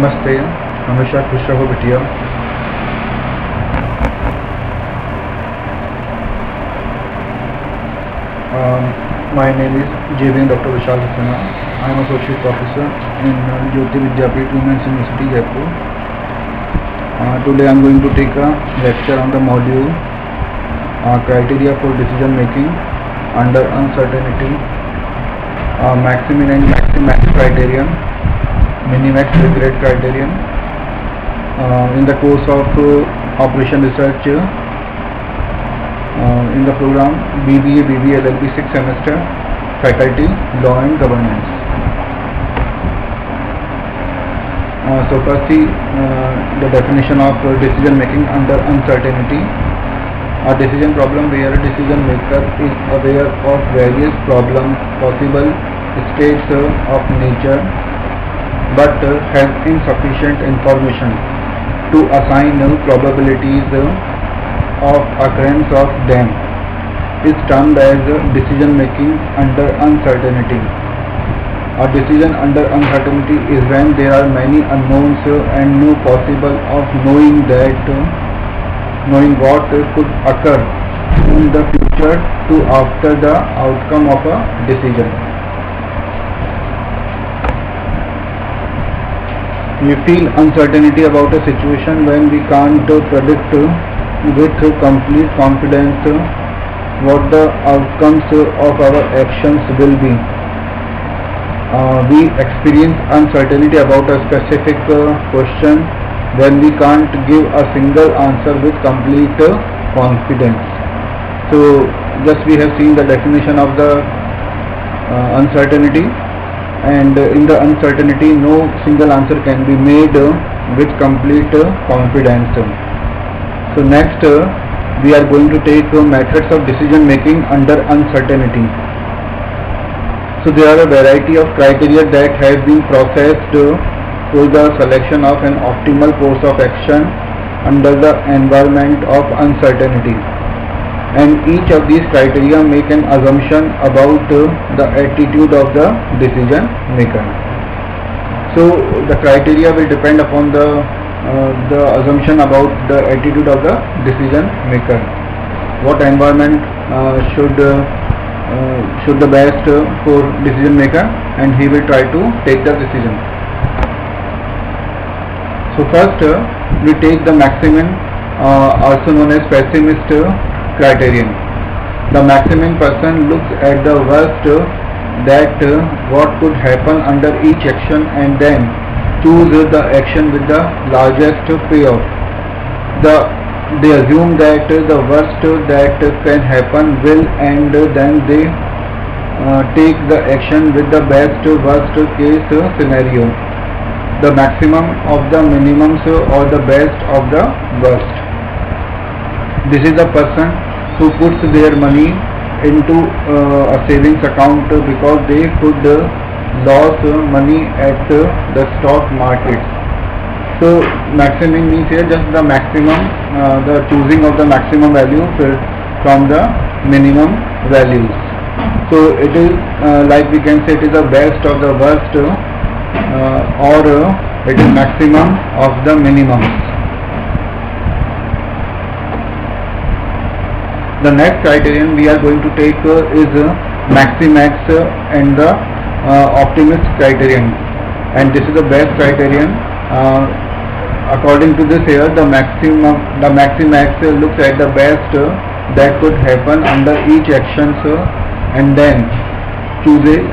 नमस्ते, हमेशा खुश रहो बिटिया। My name is JVN Dr. Vishal Saxena. I am Associate Professor in Jyoti Vidyapeeth Women's University, Jaipur. Today I am going to take a lecture on the module Criteria for Decision Making under Uncertainty, Maximin and Maximax Criterion, Minimax Regret Criterion. In the course of Operation Research in the program BBA LLB 6th semester, Faculty Law and Governance. So firstly, the definition of decision making under uncertainty. A decision problem where a decision maker is aware of various problems, possible states of nature, but has insufficient information to assign probabilities of occurrence of them, is termed as decision making under uncertainty. A decision under uncertainty is when there are many unknowns and no possible of knowing what could occur in the future to after the outcome of a decision. We feel uncertainty about a situation when we can't predict with complete confidence what the outcomes of our actions will be. We experience uncertainty about a specific question when we can't give a single answer with complete confidence. So just we have seen the definition of the uncertainty, and in the uncertainty no single answer can be made with complete confidence. So next we are going to take methods of decision making under uncertainty. So there are a variety of criteria that have been processed for the selection of an optimal course of action under the environment of uncertainty, and each of these criteria make an assumption about the attitude of the decision maker. So the criteria will depend upon the assumption about the attitude of the decision maker. What environment should the best for decision maker, and he will try to take the decision. So first we take the Maximin, also known as pessimist criterion. The Maximin person looks at the worst that what could happen under each action and then choose the action with the largest payoff. They assume that the worst that can happen will, and then they take the action with the best worst case scenario, the maximum of the minimums or the best of the worst. This is the person who puts their money into a savings account because they could lose money at the stock market. So maximum means here just the maximum, the choosing of the maximum value from the minimum values. So it is like we can say it is the best of the worst, or it is maximum of the minimums. The next criterion we are going to take is Maximax and the optimist criterion, and this is the best criterion. According to this here, the Maximax looks at the best that could happen under each action and then chooses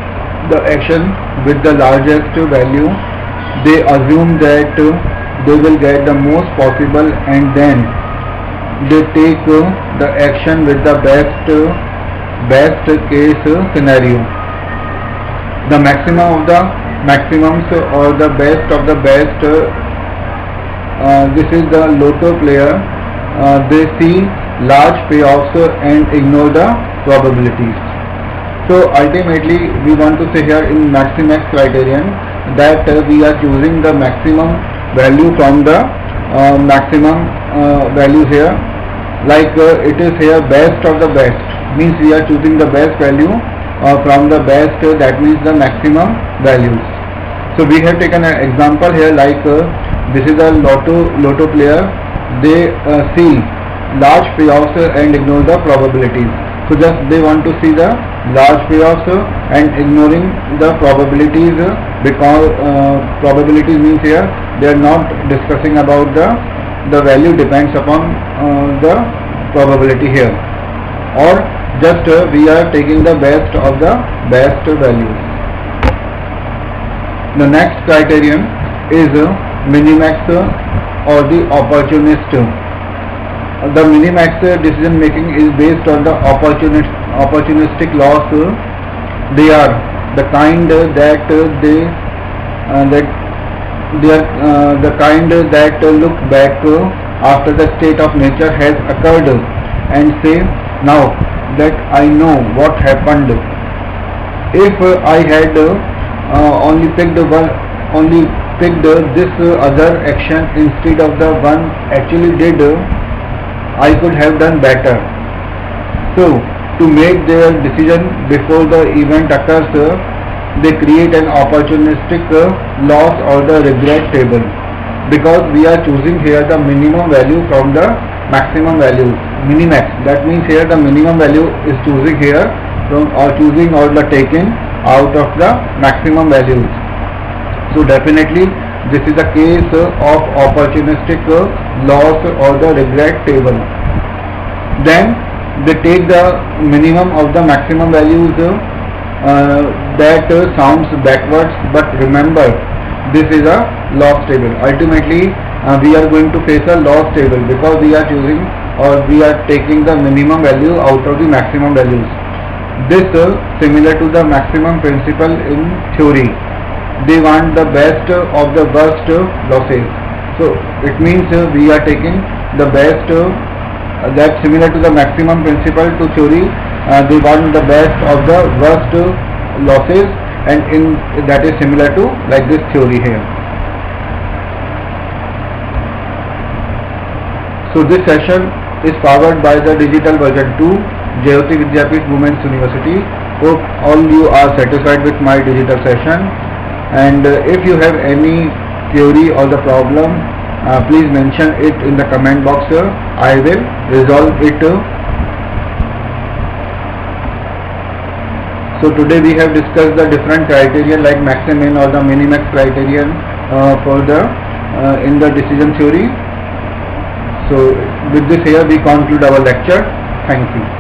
the action with the largest value. They assume that they will get the most possible, and then they take the action with the best case scenario. The maximum of the maximums or the best of the best, this is the lotto player. They see large payoffs and ignore the probabilities. So ultimately we want to say here in Maximax criterion that we are choosing the maximum value from the maximum values here, like it is here best of the best, means we are choosing the best value from the best, that means the maximum values. So we have taken an example here, like this is a lotto player. They see large payoffs and ignore the probabilities. So just they want to see the large payoffs and ignoring the probabilities, because probabilities means here they are not discussing about the value depends upon the probability here, or just we are taking the best of the best values. The next criterion is minimax or the opportunist. The minimax decision making is based on the opportunistic loss. They are the kind that the kind that look back after the state of nature has occurred and say, now that I know what happened, if I had only picked this other action instead of the one actually did, I could have done better. So to make their decision before the event occurs, they create an opportunistic loss or the regret table, because we are choosing here the minimum value from the maximum value, minimax. That means here the minimum value is choosing here from, or choosing or the taken out of the maximum values. So definitely this is a case of opportunistic loss or the regret table. Then they take the minimum of the maximum values. That sounds backwards, but remember this is a loss table. Ultimately we are going to face a loss table because we are choosing or we are taking the minimum value out of the maximum values. This similar to the maximum principle in theory. They want the best of the worst losses. So it means we are taking the best, that's similar to the maximum principle to theory. They want the best of the worst losses, and in that is similar to like this theory here. So this session is powered by the digital version 2, Jayoti Vidyapeeth Women's University. Hope all you are satisfied with my digital session, and if you have any query or the problem, please mention it in the comment box. I will resolve it. So today we have discussed the different criterion like max-min or the minimax criterion for the in the decision theory. So with this here we conclude our lecture. Thank you.